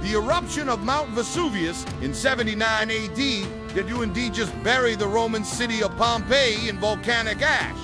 The eruption of Mount Vesuvius in 79 AD did indeed just bury the Roman city of Pompeii in volcanic ash.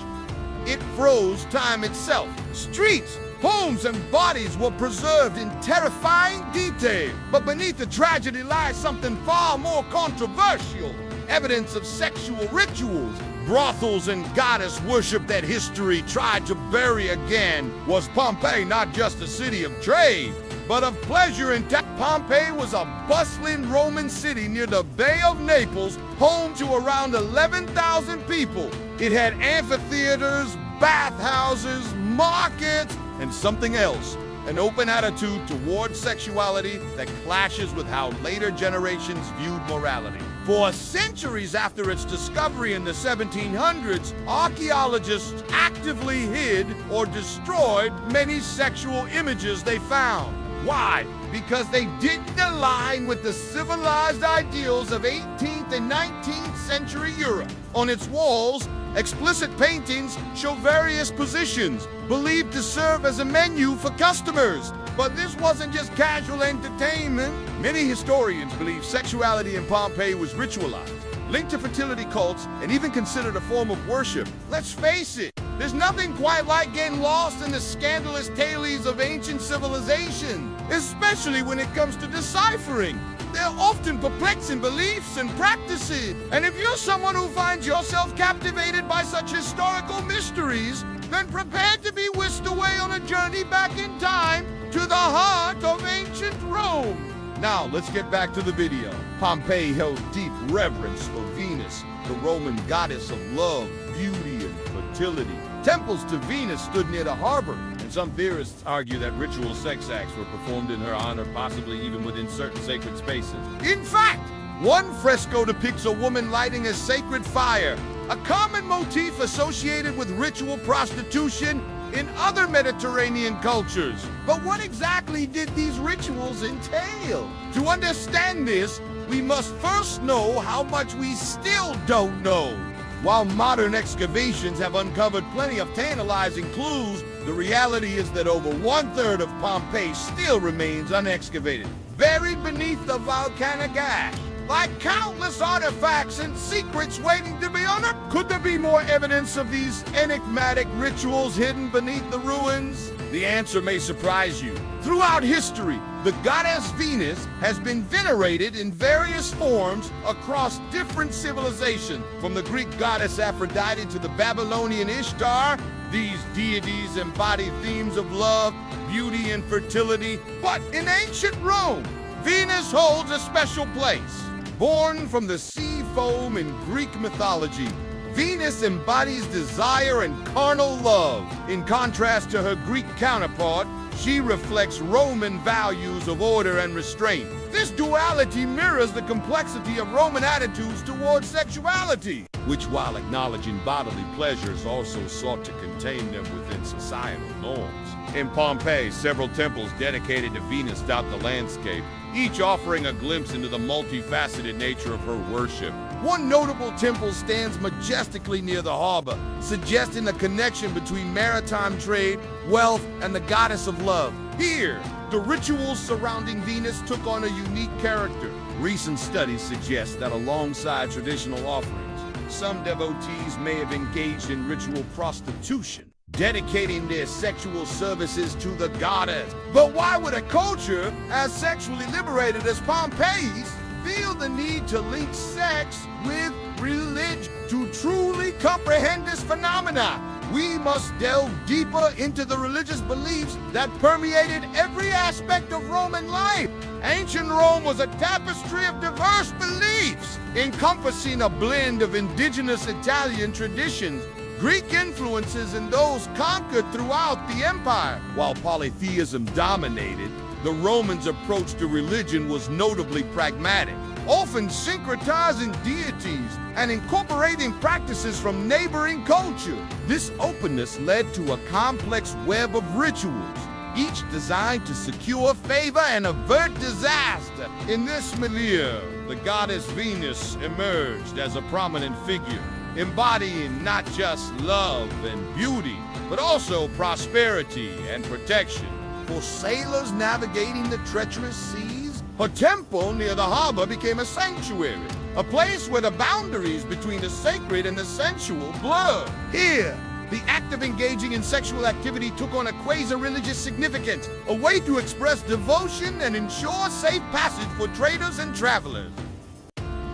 It froze time itself. Streets, homes, and bodies were preserved in terrifying detail. But beneath the tragedy lies something far more controversial. Evidence of sexual rituals, brothels, and goddess worship that history tried to bury again. Was Pompeii not just a city of trade, but of pleasure and Pompeii was a bustling Roman city near the Bay of Naples, home to around 11,000 people. It had amphitheaters, bathhouses, markets, and something else, an open attitude toward sexuality that clashes with how later generations viewed morality. For centuries after its discovery in the 1700s, archaeologists actively hid or destroyed many sexual images they found. Why? Because they didn't align with the civilized ideals of 18th and 19th century Europe. On its walls, explicit paintings show various positions, believed to serve as a menu for customers. But this wasn't just casual entertainment. Many historians believe sexuality in Pompeii was ritualized, linked to fertility cults, and even considered a form of worship. Let's face it, there's nothing quite like getting lost in the scandalous tales of ancient civilization, especially when it comes to deciphering. They're often perplexing beliefs and practices. And if you're someone who finds yourself captivated by such historical mysteries, then prepare to be whisked away on a journey back in time to the heart of ancient Rome. Now, let's get back to the video. Pompeii held deep reverence for Venus, the Roman goddess of love, beauty, and fertility. Temples to Venus stood near the harbor, and some theorists argue that ritual sex acts were performed in her honor, possibly even within certain sacred spaces. In fact, one fresco depicts a woman lighting a sacred fire, a common motif associated with ritual prostitution in other Mediterranean cultures. But what exactly did these rituals entail? To understand this, we must first know how much we still don't know. While modern excavations have uncovered plenty of tantalizing clues, the reality is that over 1/3 of Pompeii still remains unexcavated, buried beneath the volcanic ash. Like countless artifacts and secrets waiting to be unearthed. Could there be more evidence of these enigmatic rituals hidden beneath the ruins? The answer may surprise you. Throughout history, the goddess Venus has been venerated in various forms across different civilizations. From the Greek goddess Aphrodite to the Babylonian Ishtar, these deities embody themes of love, beauty, and fertility. But in ancient Rome, Venus holds a special place. Born from the sea foam in Greek mythology, Venus embodies desire and carnal love. In contrast to her Greek counterpart, she reflects Roman values of order and restraint. This duality mirrors the complexity of Roman attitudes towards sexuality, which, while acknowledging bodily pleasures, also sought to contain them within societal norms. In Pompeii, several temples dedicated to Venus dot the landscape, each offering a glimpse into the multifaceted nature of her worship. One notable temple stands majestically near the harbor, suggesting a connection between maritime trade, wealth, and the goddess of love. Here, the rituals surrounding Venus took on a unique character. Recent studies suggest that alongside traditional offerings, some devotees may have engaged in ritual prostitution, dedicating their sexual services to the goddess. But why would a culture as sexually liberated as Pompeii's feel the need to link sex with religion? To truly comprehend this phenomena, we must delve deeper into the religious beliefs that permeated every aspect of Roman life. Ancient Rome was a tapestry of diverse beliefs, encompassing a blend of indigenous Italian traditions, Greek influences, and those conquered throughout the empire. While polytheism dominated, the Romans' approach to religion was notably pragmatic, often syncretizing deities and incorporating practices from neighboring culture. This openness led to a complex web of rituals, each designed to secure favor and avert disaster. In this milieu, the goddess Venus emerged as a prominent figure, embodying not just love and beauty, but also prosperity and protection. For sailors navigating the treacherous seas, A temple near the harbor became a sanctuary, a place where the boundaries between the sacred and the sensual blurred. Here, the act of engaging in sexual activity took on a quasi-religious significance, a way to express devotion and ensure safe passage for traders and travelers.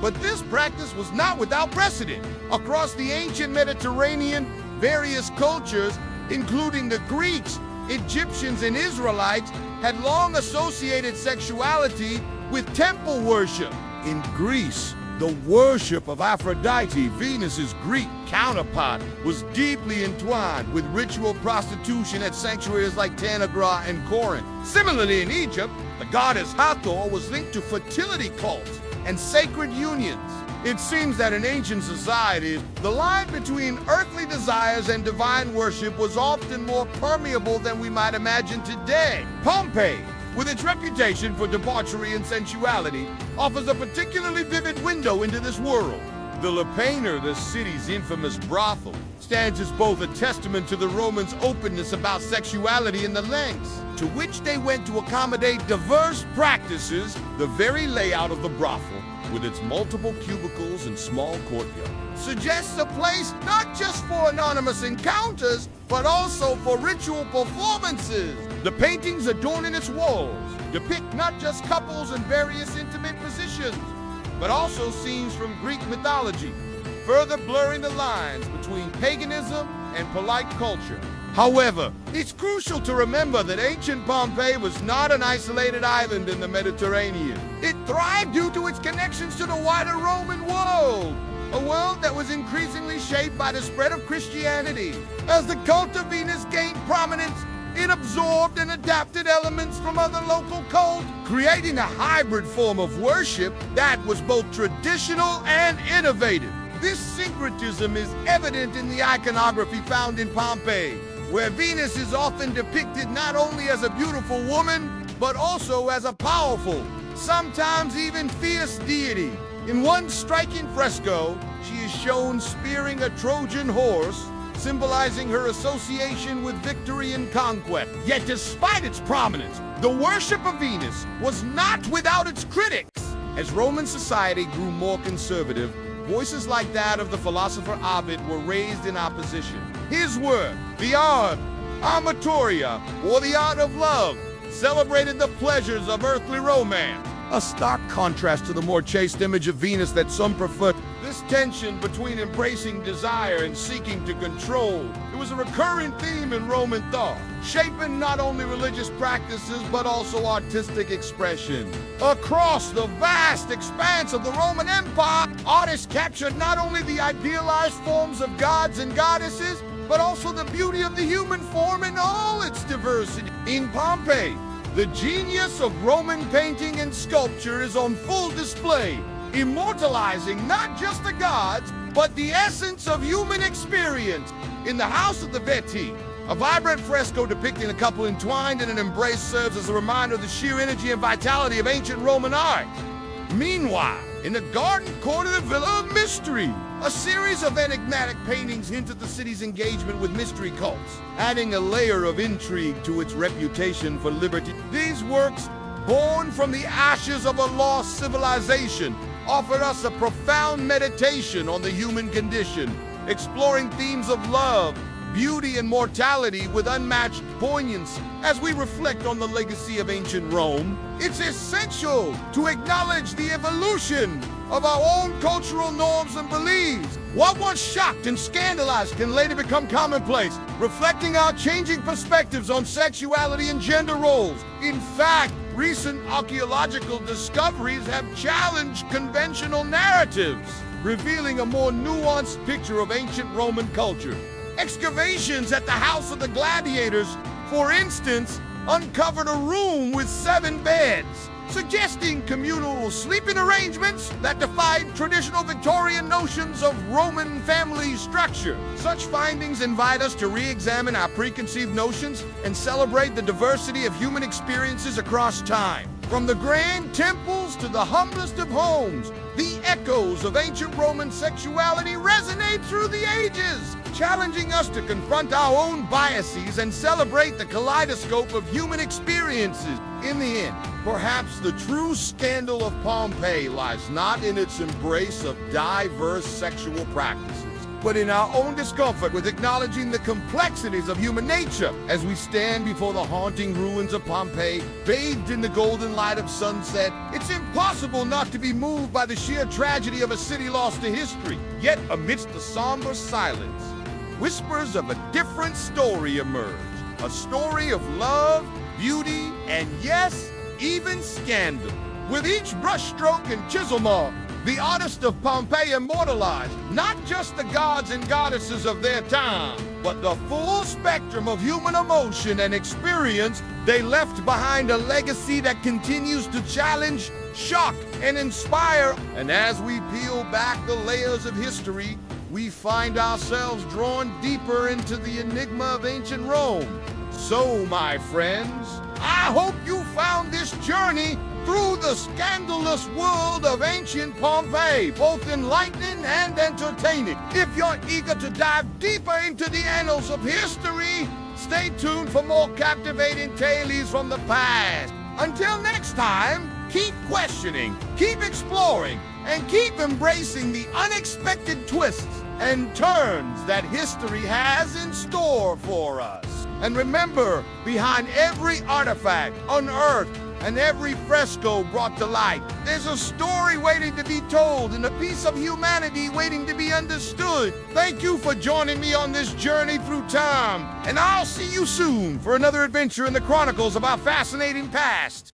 But this practice was not without precedent. Across the ancient Mediterranean, various cultures, including the Greeks, Egyptians, and Israelites, had long associated sexuality with temple worship. In Greece, the worship of Aphrodite, Venus's Greek counterpart, was deeply entwined with ritual prostitution at sanctuaries like Tanagra and Corinth. Similarly, in Egypt, the goddess Hathor was linked to fertility cults and sacred unions. It seems that in ancient societies, the line between earthly desires and divine worship was often more permeable than we might imagine today. Pompeii, with its reputation for debauchery and sensuality, offers a particularly vivid window into this world. The Lupanar, the city's infamous brothel, stands as both a testament to the Romans' openness about sexuality and the lengths to which they went to accommodate diverse practices. The very layout of the brothel, with its multiple cubicles and small courtyard, suggests a place not just for anonymous encounters, but also for ritual performances. The paintings adorning its walls depict not just couples in various intimate positions, but also scenes from Greek mythology, further blurring the lines between paganism and polite culture. However, it's crucial to remember that ancient Pompeii was not an isolated island in the Mediterranean. It thrived due to its connections to the wider Roman world, a world that was increasingly shaped by the spread of Christianity. As the cult of Venus gained prominence, it absorbed and adapted elements from other local cults, creating a hybrid form of worship that was both traditional and innovative. This syncretism is evident in the iconography found in Pompeii, where Venus is often depicted not only as a beautiful woman, but also as a powerful, sometimes even fierce deity. In one striking fresco, she is shown spearing a Trojan horse, symbolizing her association with victory and conquest. Yet despite its prominence, the worship of Venus was not without its critics. As Roman society grew more conservative, voices like that of the philosopher Ovid were raised in opposition. His work, the art, amatoria, or the art of love, celebrated the pleasures of earthly romance, a stark contrast to the more chaste image of Venus that some prefer. This tension between embracing desire and seeking to control, it was a recurring theme in Roman thought, shaping not only religious practices but also artistic expression. Across the vast expanse of the Roman Empire, artists captured not only the idealized forms of gods and goddesses, but also the beauty of the human form in all its diversity. In Pompeii, the genius of Roman painting and sculpture is on full display, immortalizing not just the gods, but the essence of human experience. In the House of the Veti, a vibrant fresco depicting a couple entwined in an embrace serves as a reminder of the sheer energy and vitality of ancient Roman art. Meanwhile, in the garden court of the Villa of Mystery, a series of enigmatic paintings hint at the city's engagement with mystery cults, adding a layer of intrigue to its reputation for liberty. These works, born from the ashes of a lost civilization, offer us a profound meditation on the human condition, exploring themes of love, beauty, and mortality with unmatched poignancy. As we reflect on the legacy of ancient Rome, it's essential to acknowledge the evolution of our own cultural norms and beliefs. What once shocked and scandalized can later become commonplace, reflecting our changing perspectives on sexuality and gender roles. In fact, recent archaeological discoveries have challenged conventional narratives, revealing a more nuanced picture of ancient Roman culture. Excavations at the House of the Gladiators, for instance, uncovered a room with 7 beds, suggesting communal sleeping arrangements that defied traditional Victorian notions of Roman family structure. Such findings invite us to re-examine our preconceived notions and celebrate the diversity of human experiences across time. From the grand temples to the humblest of homes, the echoes of ancient Roman sexuality resonate through the ages, challenging us to confront our own biases and celebrate the kaleidoscope of human experiences. In the end, perhaps the true scandal of Pompeii lies not in its embrace of diverse sexual practices, but in our own discomfort with acknowledging the complexities of human nature. As we stand before the haunting ruins of Pompeii, bathed in the golden light of sunset, it's impossible not to be moved by the sheer tragedy of a city lost to history. Yet, amidst the somber silence, whispers of a different story emerge. A story of love, beauty, and yes, even scandal. With each brushstroke and chisel mark, the artists of Pompeii immortalized not just the gods and goddesses of their time, but the full spectrum of human emotion and experience. They left behind a legacy that continues to challenge, shock, and inspire. And as we peel back the layers of history, we find ourselves drawn deeper into the enigma of ancient Rome. So, my friends, I hope you found this journey through the scandalous world of ancient Pompeii both enlightening and entertaining. If you're eager to dive deeper into the annals of history, stay tuned for more captivating tales from the past. Until next time, keep questioning, keep exploring, and keep embracing the unexpected twists and turns that history has in store for us. And remember, behind every artifact unearthed and every fresco brought to light, there's a story waiting to be told and a piece of humanity waiting to be understood. Thank you for joining me on this journey through time, and I'll see you soon for another adventure in the chronicles of our fascinating past.